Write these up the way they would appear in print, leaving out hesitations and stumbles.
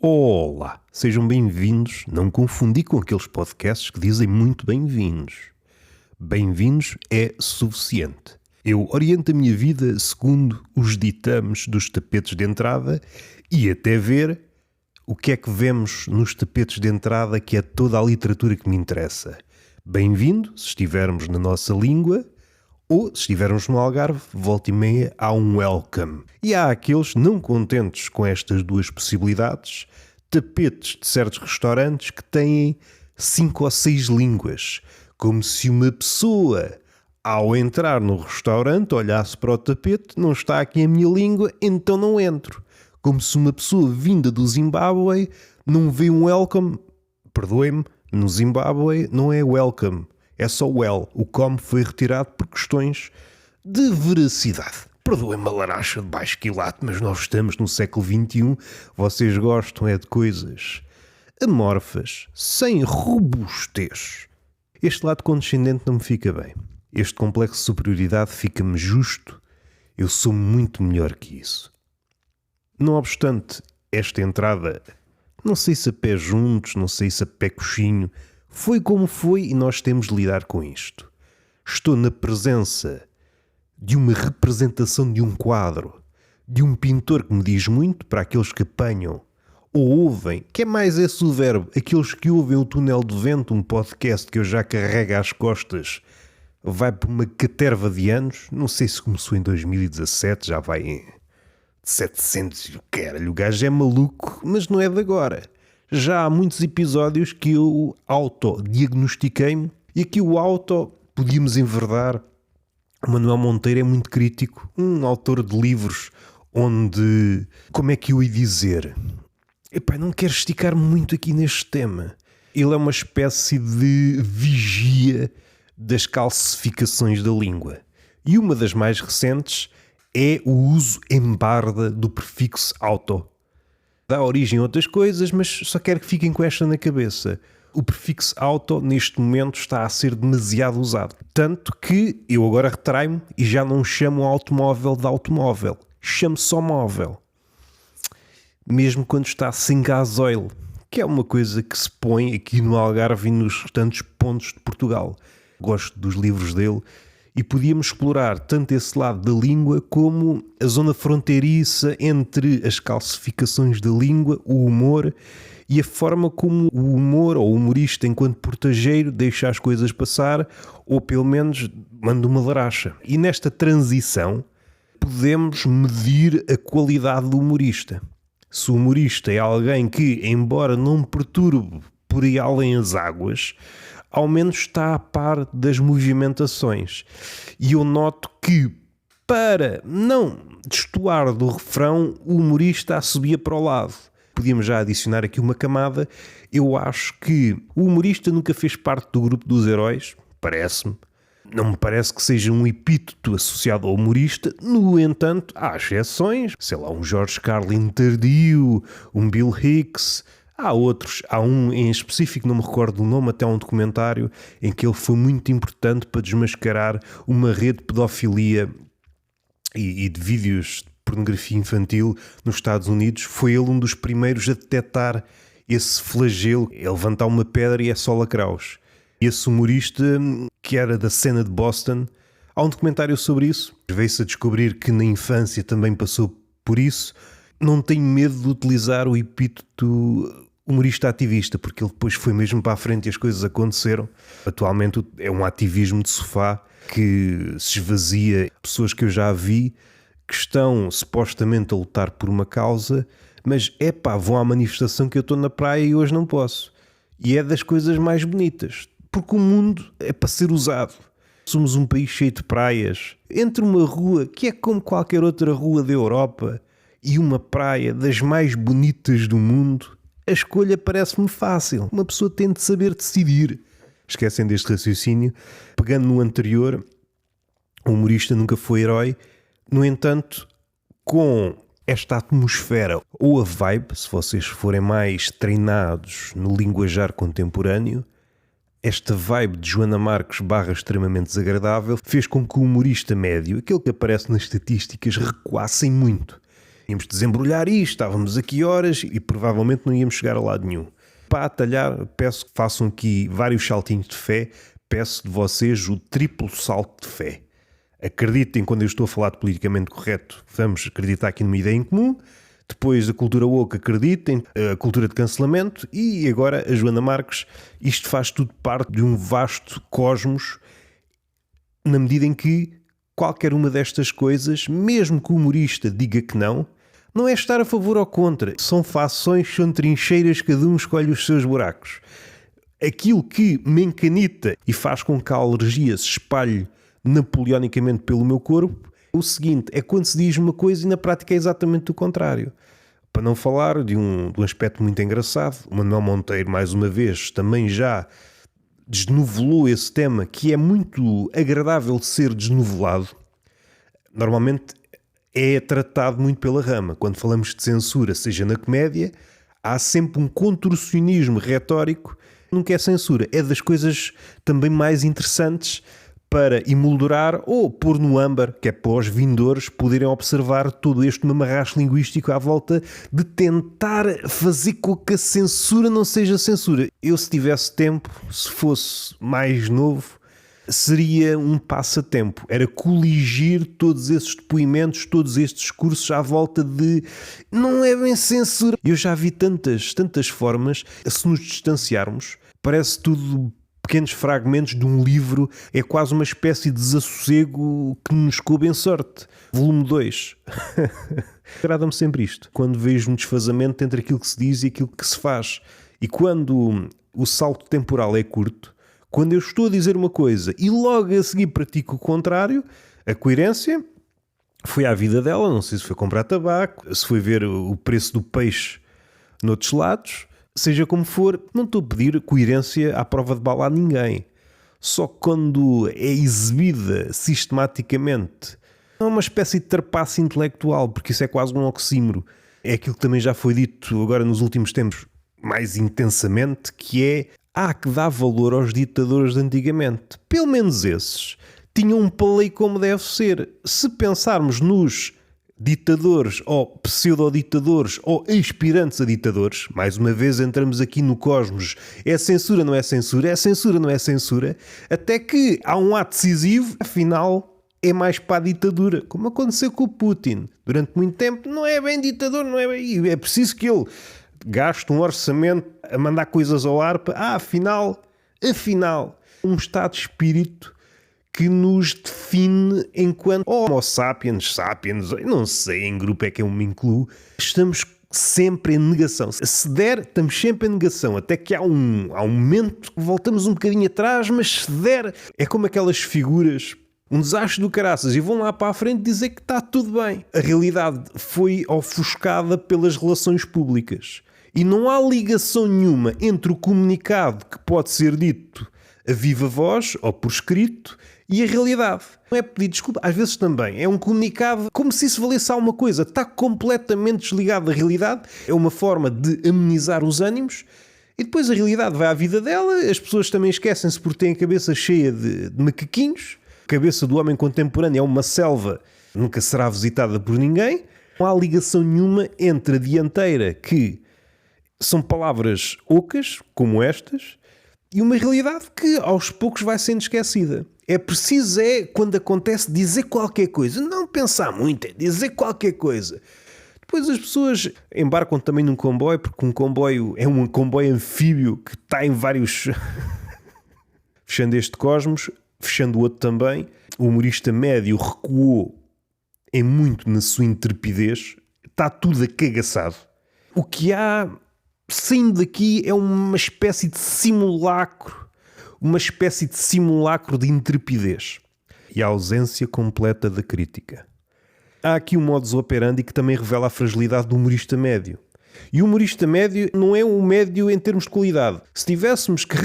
Olá, sejam bem-vindos. Não confundi com aqueles podcasts que dizem muito bem-vindos. Bem-vindos é suficiente. Eu oriento a minha vida segundo os ditames dos tapetes de entrada e até ver o que é que vemos nos tapetes de entrada, que é toda a literatura que me interessa. Bem-vindo, se estivermos na nossa língua, ou se estivermos no Algarve, volta e meia há um welcome. E há aqueles não contentes com estas duas possibilidades, tapetes de certos restaurantes que têm 5 ou 6 línguas, como se uma pessoa, ao entrar no restaurante, olhasse para o tapete, não está aqui a minha língua, então não entro. Como se uma pessoa vinda do Zimbábue não vê um welcome. Perdoem-me, no Zimbábue não é welcome, é só well. O come foi retirado por questões de veracidade. Perdoem-me a laracha de baixo quilate, mas nós estamos no século XXI. Vocês gostam é de coisas amorfas, sem robustez. Este lado condescendente não me fica bem. Este complexo de superioridade fica-me justo. Eu sou muito melhor que isso. Não obstante esta entrada, não sei se a pé juntos, não sei se a pé coxinho, foi como foi e nós temos de lidar com isto. Estou na presença de uma representação de um quadro, de um pintor que me diz muito para aqueles que apanham ou ouvem, que é mais esse o verbo, aqueles que ouvem o Túnel do Vento, um podcast que eu já carrego às costas, vai por uma caterva de anos, não sei se começou em 2017, já vai em 700, caralho, o gajo é maluco, mas não é de agora. Já há muitos episódios que eu autodiagnostiquei-me e aqui o podíamos enverdar. O Manuel Monteiro é muito crítico, um autor de livros onde, como é que eu ia dizer? Epá, não quero esticar-me muito aqui neste tema. Ele é uma espécie de vigia das calcificações da língua. E uma das mais recentes é o uso em barda do prefixo auto. Dá origem a outras coisas, mas só quero que fiquem com esta na cabeça. O prefixo auto, neste momento, está a ser demasiado usado. Tanto que eu agora retraio-me e já não chamo o automóvel de automóvel. Chamo só móvel. Mesmo quando está sem gasóleo, que é uma coisa que se põe aqui no Algarve e nos restantes pontos de Portugal. Gosto dos livros dele. E podíamos explorar tanto esse lado da língua como a zona fronteiriça entre as calcificações da língua, o humor e a forma como o humor ou o humorista, enquanto portageiro, deixa as coisas passar ou pelo menos manda uma laracha. E nesta transição podemos medir a qualidade do humorista. Se o humorista é alguém que, embora não me perturbe por aí além as águas, ao menos está a par das movimentações. E eu noto que, para não destoar do refrão, o humorista assobia para o lado. Podíamos já adicionar aqui uma camada. Eu acho que o humorista nunca fez parte do grupo dos heróis, parece-me. Não me parece que seja um epíteto associado ao humorista. No entanto, há exceções. Sei lá, um George Carlin tardio, um Bill Hicks. Há outros, há um em específico, não me recordo o nome, até um documentário em que ele foi muito importante para desmascarar uma rede de pedofilia e de vídeos de pornografia infantil nos Estados Unidos. Foi ele um dos primeiros a detectar esse flagelo, é levantar uma pedra e é só lacraus. Esse humorista, que era da cena de Boston, há um documentário sobre isso. Veio-se a descobrir que na infância também passou por isso. Não tenho medo de utilizar o epíteto humorista ativista, porque ele depois foi mesmo para a frente e as coisas aconteceram. Atualmente é um ativismo de sofá que se esvazia. Pessoas que eu já vi que estão supostamente a lutar por uma causa, mas vão à manifestação que eu estou na praia e hoje não posso. E é das coisas mais bonitas, porque o mundo é para ser usado. Somos um país cheio de praias. Entre uma rua que é como qualquer outra rua da Europa e uma praia das mais bonitas do mundo, a escolha parece-me fácil. Uma pessoa tem de saber decidir. Esquecem deste raciocínio. Pegando no anterior, o humorista nunca foi herói. No entanto, com esta atmosfera ou a vibe, se vocês forem mais treinados no linguajar contemporâneo, esta vibe de Joana Marques / extremamente desagradável fez com que o humorista médio, aquele que aparece nas estatísticas, recuassem muito. Íamos desembrulhar isto, estávamos aqui horas e provavelmente não íamos chegar a lado nenhum. Para atalhar, peço que façam aqui vários saltinhos de fé, peço de vocês o triplo salto de fé. Acreditem quando eu estou a falar de politicamente correto, vamos acreditar aqui numa ideia em comum. Depois a cultura woke, acreditem, a cultura de cancelamento e agora a Joana Marques. Isto faz tudo parte de um vasto cosmos, na medida em que qualquer uma destas coisas, mesmo que o humorista diga que não é estar a favor ou contra. São fações, são trincheiras, cada um escolhe os seus buracos. Aquilo que me encanita e faz com que a alergia se espalhe napoleonicamente pelo meu corpo, é o seguinte, é quando se diz uma coisa e na prática é exatamente o contrário. Para não falar de um aspecto muito engraçado, o Manuel Monteiro, mais uma vez, também já desnovelou esse tema, que é muito agradável de ser desnovelado. Normalmente é tratado muito pela rama. Quando falamos de censura, seja na comédia, há sempre um contorcionismo retórico. Nunca é censura, é das coisas também mais interessantes para emoldurar ou pôr no âmbar, que é para os vindores poderem observar todo este mamarracho linguístico à volta de tentar fazer com que a censura não seja censura. Eu, se tivesse tempo, se fosse mais novo, seria um passatempo. Era coligir todos esses depoimentos, todos estes discursos à volta de não é bem censura. Eu já vi tantas formas. Se nos distanciarmos, parece tudo pequenos fragmentos de um livro, é quase uma espécie de desassossego que nos coube em sorte. Volume 2. Agrada-me sempre isto, quando vejo um desfazamento entre aquilo que se diz e aquilo que se faz. E quando o salto temporal é curto, quando eu estou a dizer uma coisa e logo a seguir pratico o contrário, a coerência foi à vida dela, não sei se foi comprar tabaco, se foi ver o preço do peixe noutros lados. Seja como for, não estou a pedir coerência à prova de bala a ninguém. Só que quando é exibida sistematicamente, é uma espécie de trapaça intelectual, porque isso é quase um oxímoro. É aquilo que também já foi dito agora nos últimos tempos mais intensamente, que é há que dar valor aos ditadores de antigamente. Pelo menos esses tinham um paleio como deve ser. Se pensarmos nos ditadores ou pseudo-ditadores ou aspirantes a ditadores, mais uma vez entramos aqui no cosmos, é censura, não é censura, é censura, não é censura, até que há um ato decisivo, afinal é mais para a ditadura, como aconteceu com o Putin. Durante muito tempo não é bem ditador, não é bem, é preciso que ele gaste um orçamento a mandar coisas ao ar para, afinal, um estado de espírito que nos define enquanto Homo sapiens, não sei em grupo é que eu me incluo, estamos sempre em negação. Se der, estamos sempre em negação, até que há um momento que voltamos um bocadinho atrás, mas se der, é como aquelas figuras, um desastre do caraças, e vão lá para a frente dizer que está tudo bem. A realidade foi ofuscada pelas relações públicas. E não há ligação nenhuma entre o comunicado que pode ser dito a viva voz ou por escrito e a realidade. Não é pedir desculpa, às vezes também é um comunicado como se isso valesse alguma coisa. Está completamente desligado da realidade. É uma forma de amenizar os ânimos e depois a realidade vai à vida dela. As pessoas também esquecem-se porque têm a cabeça cheia de macaquinhos. A cabeça do homem contemporâneo é uma selva, nunca será visitada por ninguém. Não há ligação nenhuma entre a dianteira, que são palavras ocas, como estas, e uma realidade que aos poucos vai sendo esquecida. É preciso, quando acontece, dizer qualquer coisa. Não pensar muito, é dizer qualquer coisa. Depois as pessoas embarcam também num comboio, porque um comboio é um comboio anfíbio que está em vários... Fechando este cosmos, fechando o outro também. O humorista médio recuou em muito na sua intrepidez. Está tudo acagaçado. O que há... saindo daqui é uma espécie de simulacro de intrepidez e a ausência completa da crítica. Há aqui um modus operandi que também revela a fragilidade do humorista médio. E o humorista médio não é um médio em termos de qualidade. Se tivéssemos que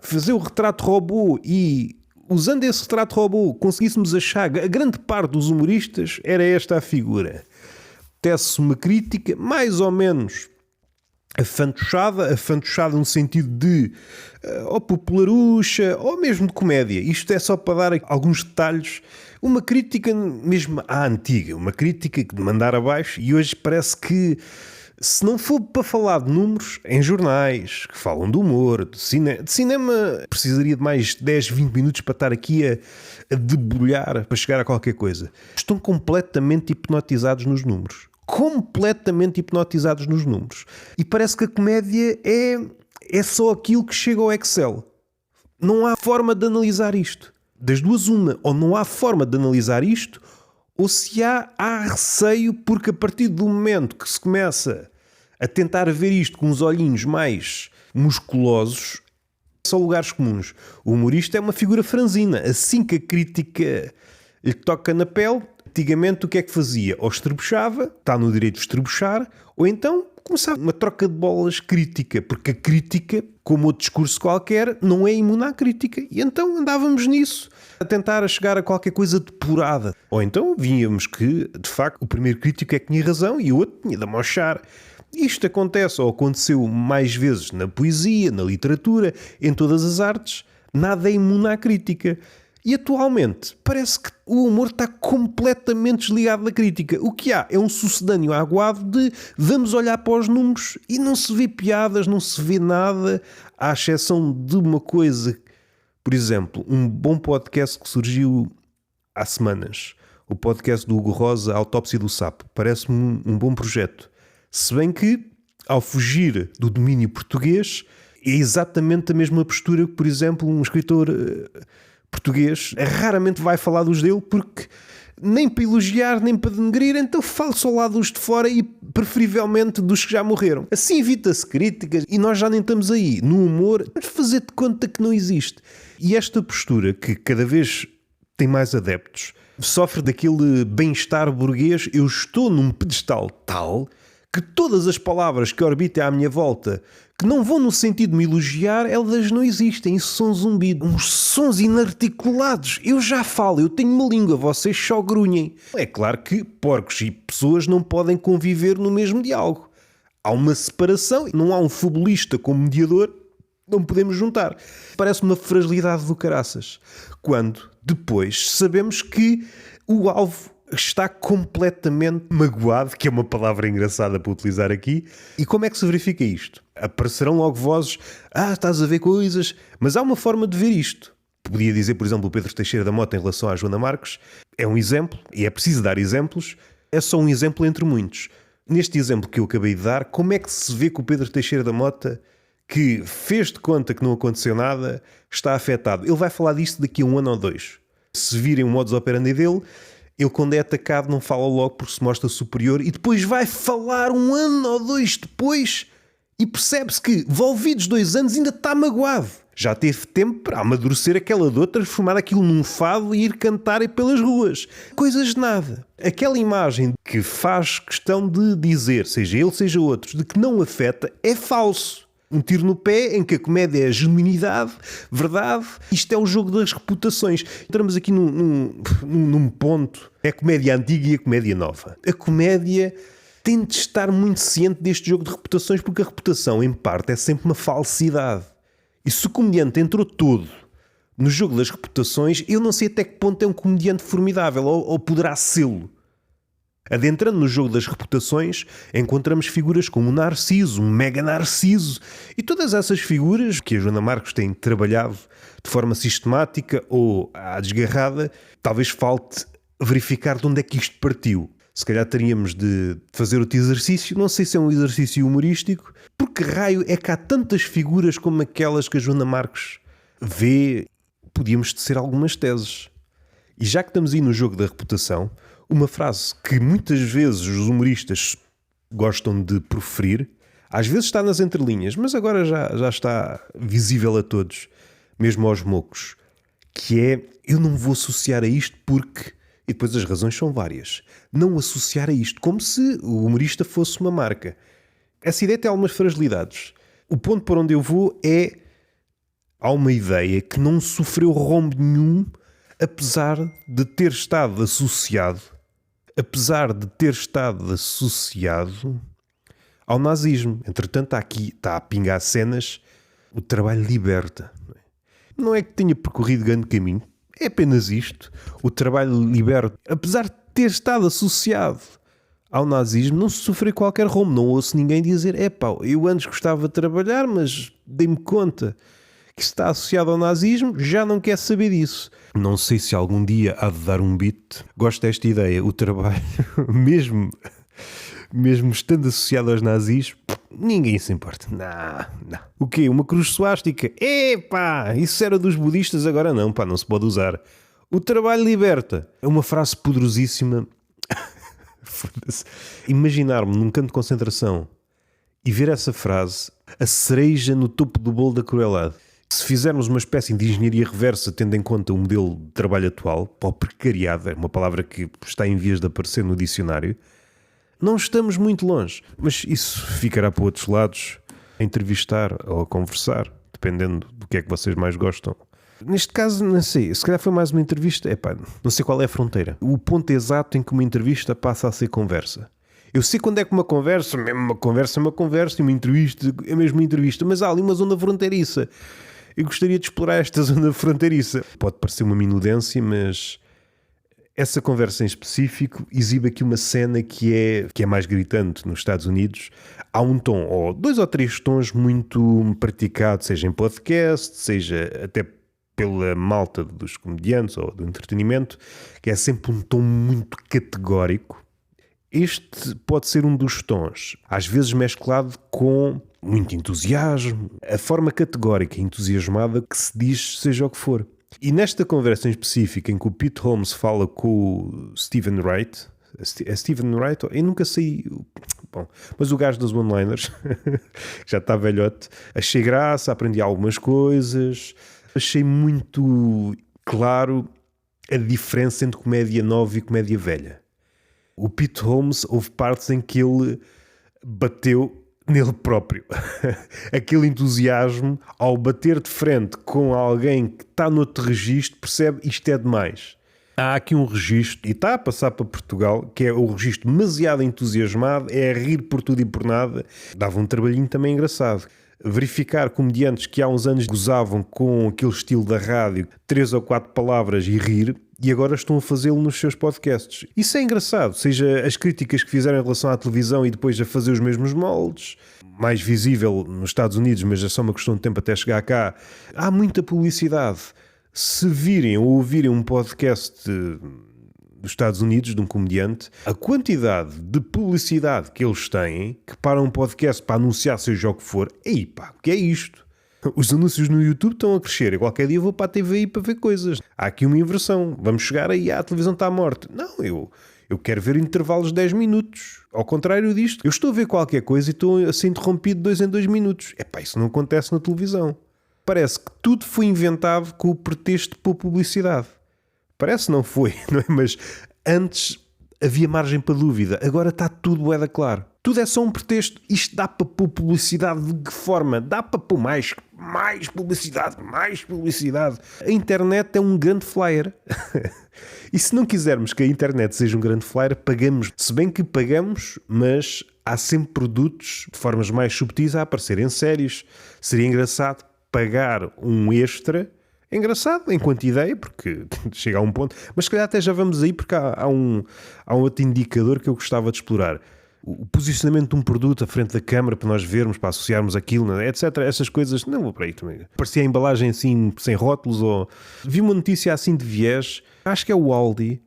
fazer o retrato robô e, usando esse retrato robô, conseguíssemos achar a grande parte dos humoristas, era esta a figura. Tece-se uma crítica mais ou menos afantochada no sentido de ou popularucha ou mesmo de comédia. Isto é só para dar alguns detalhes, uma crítica mesmo à antiga, uma crítica de mandar abaixo, e hoje parece que, se não for para falar de números em jornais que falam de humor, de cinema, precisaria de mais 10, 20 minutos para estar aqui a debulhar para chegar a qualquer coisa. Estão completamente hipnotizados nos números. Completamente hipnotizados nos números. E parece que a comédia é só aquilo que chega ao Excel. Não há forma de analisar isto. Das duas, uma. Ou não há forma de analisar isto, ou se há receio, porque a partir do momento que se começa a tentar ver isto com os olhinhos mais musculosos, são lugares comuns. O humorista é uma figura franzina. Assim que a crítica lhe toca na pele, antigamente o que é que fazia? Ou estrebuchava, está no direito de estrebuchar, ou então começava uma troca de bolas crítica, porque a crítica, como outro discurso qualquer, não é imune à crítica. E então andávamos nisso, a tentar chegar a qualquer coisa depurada. Ou então víamos que, de facto, o primeiro crítico é que tinha razão e o outro tinha de amochar. Isto acontece, ou aconteceu mais vezes na poesia, na literatura, em todas as artes. Nada é imune à crítica. E atualmente parece que o humor está completamente desligado da crítica. O que há é um sucedâneo aguado de vamos olhar para os números e não se vê piadas, não se vê nada, à exceção de uma coisa. Por exemplo, um bom podcast que surgiu há semanas. O podcast do Hugo Rosa, Autópsia do Sapo. Parece-me um bom projeto. Se bem que, ao fugir do domínio português, é exatamente a mesma postura que, por exemplo, um escritor português raramente vai falar dos dele, porque nem para elogiar, nem para denegrir, então falo só lá dos de fora e preferivelmente dos que já morreram. Assim evita-se críticas e nós já nem estamos aí. No humor, vamos fazer de conta que não existe. E esta postura, que cada vez tem mais adeptos, sofre daquele bem-estar burguês. Eu estou num pedestal tal que todas as palavras que orbitam à minha volta, que não vão no sentido de me elogiar, elas não existem. Isso são zumbidos, uns sons inarticulados. Eu já falo, eu tenho uma língua, vocês só grunhem. É claro que porcos e pessoas não podem conviver no mesmo diálogo. Há uma separação, não há um fabulista como mediador, não podemos juntar. Parece uma fragilidade do caraças. Quando, depois, sabemos que o alvo está completamente magoado, que é uma palavra engraçada para utilizar aqui. E como é que se verifica isto? Aparecerão logo vozes, estás a ver coisas, mas há uma forma de ver isto. Podia dizer, por exemplo, o Pedro Teixeira da Mota em relação à Joana Marques. É um exemplo, e é preciso dar exemplos, é só um exemplo entre muitos. Neste exemplo que eu acabei de dar, como é que se vê que o Pedro Teixeira da Mota, que fez de conta que não aconteceu nada, está afetado? Ele vai falar disto daqui a 1 ano ou 2. Se virem o modus operandi dele, ele, quando é atacado, não fala logo porque se mostra superior e depois vai falar 1 ano ou 2 depois e percebe-se que, envolvidos 2 anos, ainda está magoado. Já teve tempo para amadurecer aquela dor, transformar aquilo num fado e ir cantar pelas ruas. Coisas de nada. Aquela imagem que faz questão de dizer, seja ele, seja outros, de que não afeta, é falso. Um tiro no pé em que a comédia é genuinidade, verdade. Isto é o jogo das reputações. Entramos aqui num ponto. É a comédia antiga e a comédia nova. A comédia tem de estar muito ciente deste jogo de reputações, porque a reputação, em parte, é sempre uma falsidade. E se o comediante entrou todo no jogo das reputações, eu não sei até que ponto é um comediante formidável, ou poderá sê-lo. Adentrando no jogo das reputações, encontramos figuras como o Narciso, um mega Narciso, e todas essas figuras que a Joana Marques tem trabalhado de forma sistemática ou à desgarrada. Talvez falte verificar de onde é que isto partiu. Se calhar teríamos de fazer outro exercício, não sei se é um exercício humorístico, porque raio é que há tantas figuras como aquelas que a Joana Marques vê. Podíamos tecer algumas teses. E já que estamos aí no jogo da reputação, uma frase que muitas vezes os humoristas gostam de proferir, às vezes está nas entrelinhas, mas agora já está visível a todos, mesmo aos mocos, que é: eu não vou associar a isto porque... E depois as razões são várias. Não associar a isto, como se o humorista fosse uma marca. Essa ideia tem algumas fragilidades. O ponto por onde eu vou é: há uma ideia que não sofreu rombo nenhum, apesar de ter estado associado ao nazismo. Entretanto, está a pingar cenas, o trabalho liberta. Não é que tenha percorrido grande caminho, é apenas isto. O trabalho liberta, apesar de ter estado associado ao nazismo, não se sofreu qualquer rombo. Não ouço ninguém dizer, eu antes gostava de trabalhar, mas dei-me conta que está associado ao nazismo, já não quer saber disso. Não sei se algum dia há de dar um beat. Gosto desta ideia. O trabalho, mesmo estando associado aos nazis, ninguém se importa. Não. O quê? Uma cruz suástica? Isso era dos budistas, agora não, não se pode usar. O trabalho liberta. É uma frase poderosíssima. Imaginar-me num campo de concentração e ver essa frase, a cereja no topo do bolo da crueldade. Se fizermos uma espécie de engenharia reversa, tendo em conta o modelo de trabalho atual, o precariado, é uma palavra que está em vias de aparecer no dicionário, não estamos muito longe. Mas isso ficará para outros lados, a entrevistar ou a conversar, dependendo do que é que vocês mais gostam. Neste caso, não sei, se calhar foi mais uma entrevista, não sei qual é a fronteira. O ponto exato em que uma entrevista passa a ser conversa. Eu sei quando é que uma conversa, mesmo uma conversa é uma conversa, e uma entrevista é mesmo uma entrevista, mas há ali uma zona fronteiriça. Eu gostaria de explorar esta zona fronteiriça. Pode parecer uma minudência, mas essa conversa em específico exibe aqui uma cena que é mais gritante nos Estados Unidos. Há um tom, ou 2 ou 3 tons muito praticados, seja em podcast, seja até pela malta dos comediantes ou do entretenimento, que é sempre um tom muito categórico. Este pode ser um dos tons, às vezes mesclado com muito entusiasmo, a forma categórica e entusiasmada que se diz seja o que for. E nesta conversa em específico, em que o Pete Holmes fala com o Stephen Wright, é Stephen Wright? Eu nunca sei. Bom, mas o gajo dos one-liners, já está velhote, achei graça, aprendi algumas coisas, achei muito claro a diferença entre comédia nova e comédia velha. O Pete Holmes, houve partes em que ele bateu nele próprio. Aquele entusiasmo, ao bater de frente com alguém que está noutro registro, percebe isto é demais. Há aqui um registro, e está a passar para Portugal, que é o registro demasiado entusiasmado, é a rir por tudo e por nada. Dava um trabalhinho também engraçado. Verificar comediantes que há uns anos gozavam com aquele estilo da rádio, 3 ou 4 palavras e rir, e agora estão a fazê-lo nos seus podcasts. Isso é engraçado, seja as críticas que fizeram em relação à televisão e depois a fazer os mesmos moldes, mais visível nos Estados Unidos, mas é só uma questão de tempo até chegar cá. Há muita publicidade. Se virem ou ouvirem um podcast dos Estados Unidos, de um comediante, a quantidade de publicidade que eles têm, que para um podcast para anunciar seja o que for, o que é isto? Os anúncios no YouTube estão a crescer. Qualquer dia vou para a TVI para ver coisas. Há aqui uma inversão. Vamos chegar aí, a televisão está morta. Não, eu quero ver intervalos de 10 minutos. Ao contrário disto, eu estou a ver qualquer coisa e estou a ser interrompido de 2 em 2 minutos. Isso não acontece na televisão. Parece que tudo foi inventado com o pretexto de pôr publicidade. Parece não foi, não é? Mas antes havia margem para dúvida. Agora está tudo bué da claro. Tudo é só um pretexto. Isto dá para pôr publicidade de que forma? Dá para pôr mais publicidade, mais publicidade. A internet é um grande flyer. E se não quisermos que a internet seja um grande flyer, pagamos. Se bem que pagamos, mas há sempre produtos de formas mais subtis a aparecer em séries. Seria engraçado pagar um extra. É engraçado enquanto ideia, porque chega a um ponto. Mas se calhar até já vamos aí, porque há um outro indicador que eu gostava de explorar. O posicionamento de um produto à frente da câmara para nós vermos, para associarmos aquilo, etc. Essas coisas, não vou para aí também. Parecia a embalagem assim, sem rótulos, ou... Vi uma notícia assim de viés, acho que é o Aldi.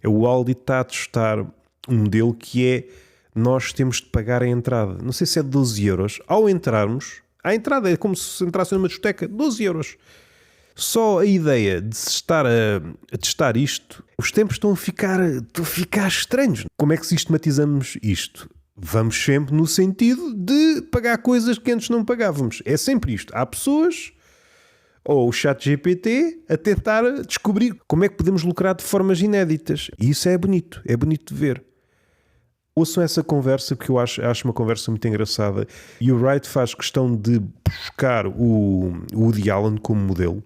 O Aldi está a testar um modelo que é, nós temos de pagar a entrada. Não sei se é 12 euros. Ao entrarmos, a entrada é como se entrasse numa discoteca, 12 euros. Só a ideia de se estar a testar isto, os tempos estão a ficar estranhos. Como é que sistematizamos isto? Vamos sempre no sentido de pagar coisas que antes não pagávamos. É sempre isto. Há pessoas, ou o ChatGPT, a tentar descobrir como é que podemos lucrar de formas inéditas. E isso é bonito de ver. Ouçam essa conversa, porque eu acho uma conversa muito engraçada. E o Wright faz questão de buscar o Woody Allen como modelo.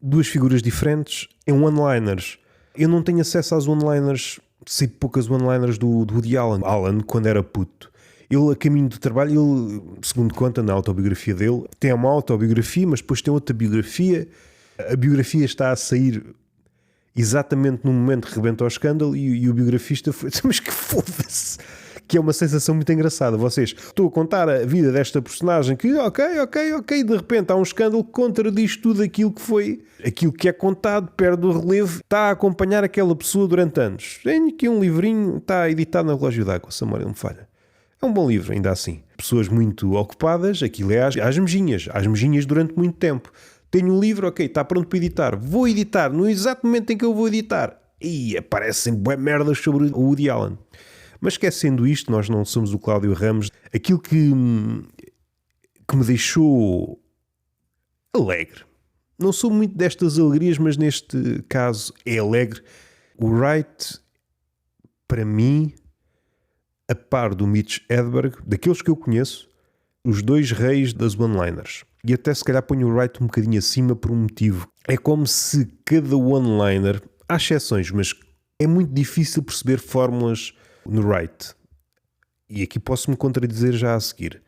2 figuras diferentes em one-liners. Eu não tenho acesso às one-liners, sei poucas one-liners do Woody Allen. Allen, quando era puto. Ele, a caminho do trabalho, ele, segundo conta na autobiografia dele, tem uma autobiografia, mas depois tem outra biografia. A biografia está a sair exatamente no momento que rebenta o escândalo e o biografista foi... Mas que foda-se! Que é uma sensação muito engraçada. Vocês, estou a contar a vida desta personagem que, ok, de repente há um escândalo que contradiz tudo aquilo que foi, aquilo que é contado, perde o relevo, está a acompanhar aquela pessoa durante anos. Tenho aqui um livrinho, está editado na Relógio d'Água, se a memória não me falha. É um bom livro, ainda assim. Pessoas muito ocupadas, aquilo é às mejinhas durante muito tempo. Tenho um livro, ok, está pronto para editar. Vou editar no exato momento em que eu vou editar. E aparecem bué merdas sobre o Woody Allen. Mas esquecendo isto, nós não somos o Cláudio Ramos. Aquilo que me deixou alegre. Não sou muito destas alegrias, mas neste caso é alegre. O Wright, para mim, a par do Mitch Hedberg, daqueles que eu conheço, os dois reis das one-liners. E até se calhar ponho o Wright um bocadinho acima por um motivo. É como se cada one-liner, há exceções, mas é muito difícil perceber fórmulas no Wright. E aqui posso-me contradizer já a seguir.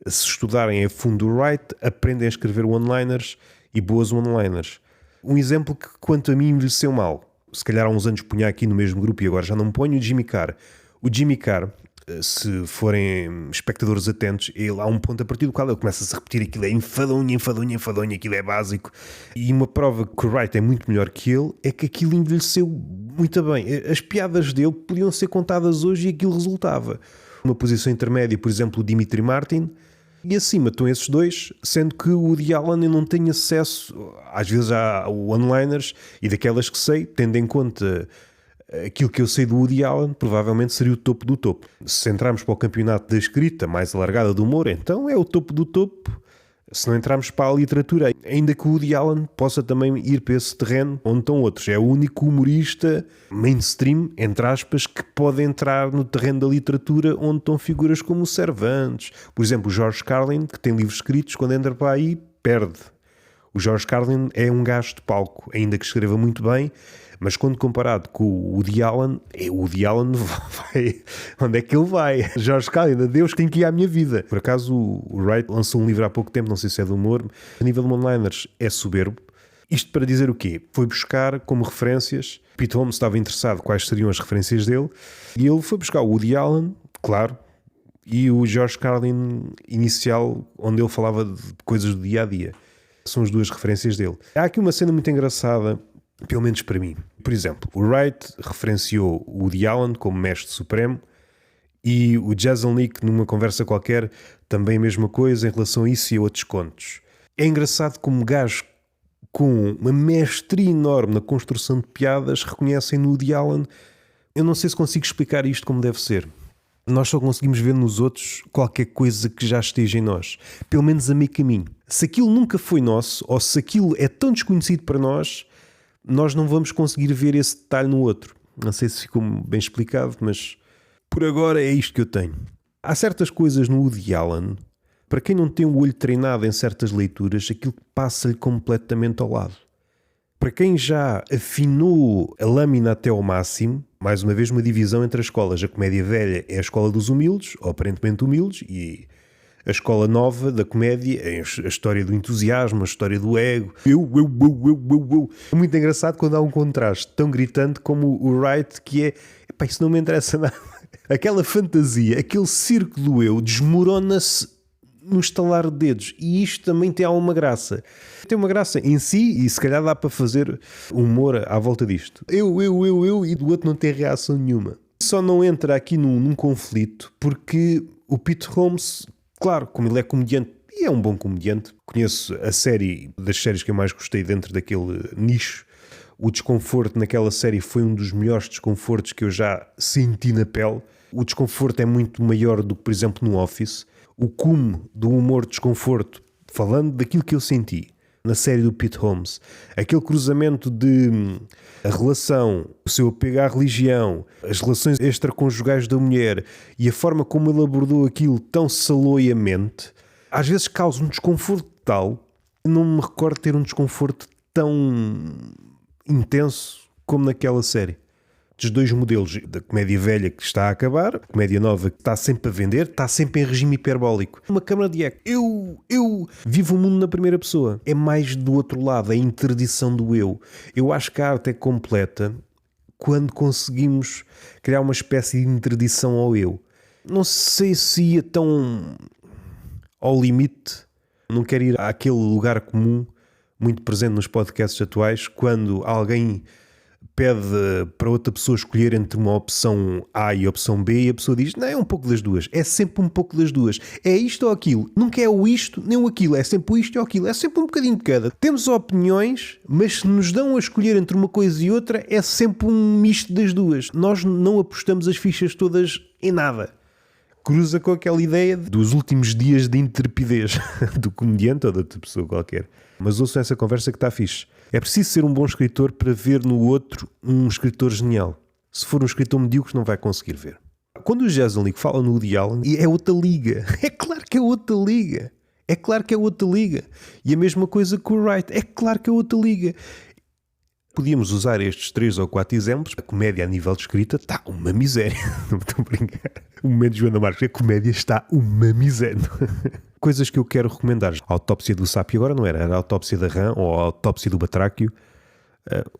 Se estudarem a fundo o Wright, aprendem a escrever one-liners e boas one-liners. Um exemplo que, quanto a mim, envelheceu mal. Se calhar há uns anos punha aqui no mesmo grupo e agora já não me ponho, o Jimmy Carr. O Jimmy Carr, se forem espectadores atentos, ele há um ponto a partir do qual ele começa-se a repetir aquilo é enfadonha, aquilo é básico. E uma prova que o Wright é muito melhor que ele é que aquilo envelheceu muito bem. As piadas dele podiam ser contadas hoje e aquilo resultava. Uma posição intermédia, por exemplo, o Dimitri Martin, e acima estão esses dois, sendo que o Woody Allen não tem acesso, às vezes, a one-liners, e daquelas que sei, tendo em conta aquilo que eu sei do Woody Allen, provavelmente seria o topo do topo. Se entrarmos para o campeonato da escrita mais alargada do humor, então é o topo do topo. Se não entrarmos para a literatura, ainda que o Woody Allen possa também ir para esse terreno onde estão outros. É o único humorista mainstream, entre aspas, que pode entrar no terreno da literatura onde estão figuras como o Cervantes. Por exemplo, o George Carlin, que tem livros escritos, quando entra para aí, perde. O George Carlin é um gajo de palco, ainda que escreva muito bem, mas quando comparado com o Woody Allen, o Woody Allen vai... Onde é que ele vai? George Carlin, adeus, tem que ir à minha vida. Por acaso o Wright lançou um livro há pouco tempo, não sei se é de humor, a nível de one-liners é soberbo. Isto para dizer o quê? Foi buscar como referências, Pete Holmes estava interessado quais seriam as referências dele, e ele foi buscar o Woody Allen, claro, e o George Carlin inicial, onde ele falava de coisas do dia-a-dia. São as duas referências dele. Há aqui uma cena muito engraçada, pelo menos para mim. Por exemplo, o Wright referenciou o Woody Allen como mestre supremo e o Jeselnik, numa conversa qualquer, também a mesma coisa em relação a isso e a outros contos. É engraçado como gajos com uma mestria enorme na construção de piadas reconhecem no Woody Allen. Eu não sei se consigo explicar isto como deve ser. Nós só conseguimos ver nos outros qualquer coisa que já esteja em nós. Pelo menos a meio caminho. Se aquilo nunca foi nosso, ou se aquilo é tão desconhecido para nós, nós não vamos conseguir ver esse detalhe no outro. Não sei se ficou bem explicado, mas por agora é isto que eu tenho. Há certas coisas no Woody Allen, para quem não tem o olho treinado em certas leituras, aquilo passa-lhe completamente ao lado. Para quem já afinou a lâmina até ao máximo, mais uma vez uma divisão entre as escolas. A comédia velha é a escola dos humildes, ou aparentemente humildes, e a escola nova da comédia é a história do entusiasmo, a história do ego. Eu. É muito engraçado quando há um contraste tão gritante como o Wright, que é, epá, isso não me interessa nada. Aquela fantasia, aquele circo do eu desmorona-se no estalar de dedos. E isto também tem alguma graça. Tem uma graça em si e se calhar dá para fazer humor à volta disto. Eu, e do outro não tem reação nenhuma. Só não entra aqui num conflito porque o Pete Holmes, claro, como ele é comediante e é um bom comediante, conheço a série das séries que eu mais gostei dentro daquele nicho. O desconforto naquela série foi um dos melhores desconfortos que eu já senti na pele. O desconforto é muito maior do que, por exemplo, no Office. O cume do humor de desconforto, falando daquilo que eu senti na série do Pete Holmes, aquele cruzamento de a relação, o seu apego à religião, as relações extraconjugais da mulher e a forma como ele abordou aquilo tão saloiamente, às vezes causa um desconforto tal. Não me recordo de ter um desconforto tão intenso como naquela série. Dos dois modelos, da comédia velha que está a acabar, a comédia nova que está sempre a vender, está sempre em regime hiperbólico. Uma câmara de eco. Eu vivo o mundo na primeira pessoa. É mais do outro lado, a interdição do eu. Eu acho que a arte é completa quando conseguimos criar uma espécie de interdição ao eu. Não sei se ia tão ao limite, não quero ir àquele lugar comum muito presente nos podcasts atuais, quando alguém pede para outra pessoa escolher entre uma opção A e a opção B e a pessoa diz, não, é um pouco das duas. É sempre um pouco das duas. É isto ou aquilo. Nunca é o isto nem o aquilo. É sempre o isto ou aquilo. É sempre um bocadinho de cada. Temos opiniões, mas se nos dão a escolher entre uma coisa e outra, é sempre um misto das duas. Nós não apostamos as fichas todas em nada. Cruza com aquela ideia dos últimos dias de intrepidez do comediante ou de outra pessoa qualquer. Mas ouçam essa conversa que está fixe. É preciso ser um bom escritor para ver no outro um escritor genial. Se for um escritor medíocre, não vai conseguir ver. Quando o Jason Lee fala no Woody Allen, é outra liga. É claro que é outra liga. É claro que é outra liga. E a mesma coisa com o Wright. É claro que é outra liga. Podíamos usar estes 3 ou 4 exemplos. A comédia a nível de escrita está uma miséria. Não estou a brincar. O momento de Joana Marques, a comédia está uma miséria. Coisas que eu quero recomendar. A autópsia do Sapio agora não era. Era a autópsia da rã ou a autópsia do batráquio.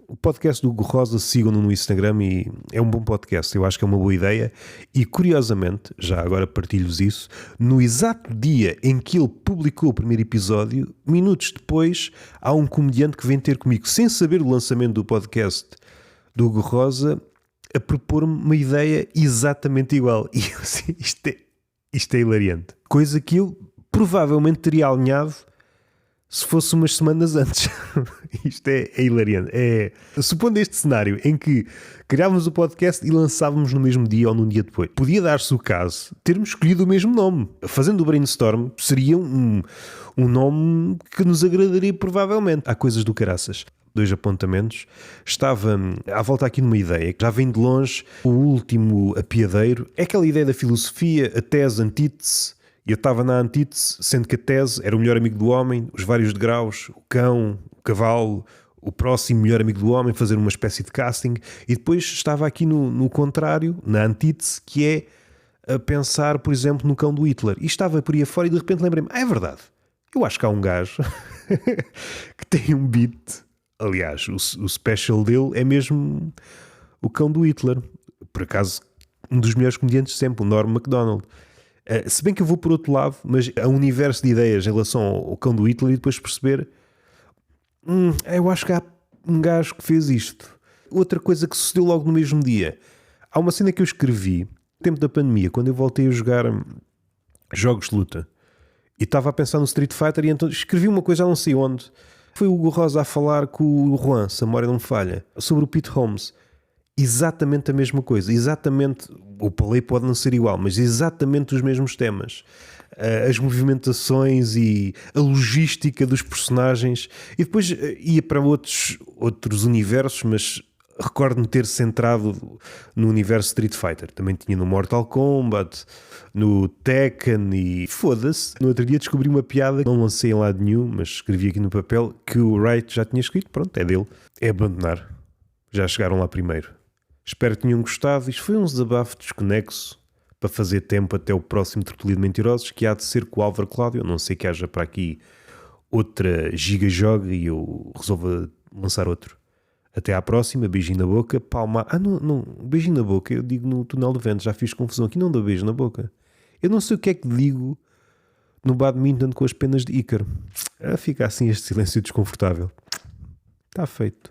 O podcast do Hugo Rosa, sigam-no no Instagram e é um bom podcast, eu acho que é uma boa ideia e curiosamente, já agora partilho-vos isso, no exato dia em que ele publicou o primeiro episódio, minutos depois, há um comediante que vem ter comigo, sem saber do lançamento do podcast do Hugo Rosa, a propor-me uma ideia exatamente igual. E eu assim, isto é hilariante. Coisa que eu provavelmente teria alinhado se fosse umas semanas antes. Isto é hilariante. Supondo este cenário em que criávamos o podcast e lançávamos no mesmo dia ou num dia depois, podia dar-se o caso termos escolhido o mesmo nome. Fazendo o brainstorm, seria um nome que nos agradaria provavelmente. Há coisas do caraças. 2 apontamentos. Estava à volta aqui numa ideia que já vem de longe. O último apiadeiro é aquela ideia da filosofia, a tese, a antítese. E eu estava na antítese, sendo que a tese era o melhor amigo do homem, os vários degraus, o cão, o cavalo, o próximo melhor amigo do homem, fazer uma espécie de casting. E depois estava aqui no contrário, na antítese, que é a pensar, por exemplo, no cão do Hitler. E estava por aí afora e de repente lembrei-me, é verdade, eu acho que há um gajo que tem um beat. Aliás, o special dele é mesmo o cão do Hitler. Por acaso, um dos melhores comediantes de sempre, o Norm Macdonald. Se bem que eu vou por outro lado, mas há um universo de ideias em relação ao cão do Hitler e depois perceber eu acho que há um gajo que fez isto. Outra coisa que sucedeu logo no mesmo dia. Há uma cena que eu escrevi no tempo da pandemia, quando eu voltei a jogar jogos de luta e estava a pensar no Street Fighter e então escrevi uma coisa, não sei onde. Foi o Hugo Rosa a falar com o Juan, se a memória não me falha, sobre o Pete Holmes. Exatamente a mesma coisa, exatamente, o play pode não ser igual, mas exatamente os mesmos temas, as movimentações e a logística dos personagens, e depois ia para outros universos, mas recordo-me ter centrado no universo Street Fighter, também tinha no Mortal Kombat, no Tekken e foda-se. No outro dia descobri uma piada, não lancei em lado nenhum, mas escrevi aqui no papel, que o Wright já tinha escrito, pronto, é dele, é abandonar, já chegaram lá primeiro. Espero que tenham gostado. Isto foi um desabafo desconexo para fazer tempo até o próximo Tertulia de Mentirosos, que há de ser com o Álvaro Cláudio. A não sei que haja para aqui outra giga-joga e eu resolva lançar outro. Até à próxima. Beijinho na boca. Palma. Não. Beijinho na boca. Eu digo no Túnel do Vento. Já fiz confusão aqui. Não dou beijo na boca. Eu não sei o que é que digo no badminton com as penas de Ícaro. Fica assim este silêncio desconfortável. Está feito.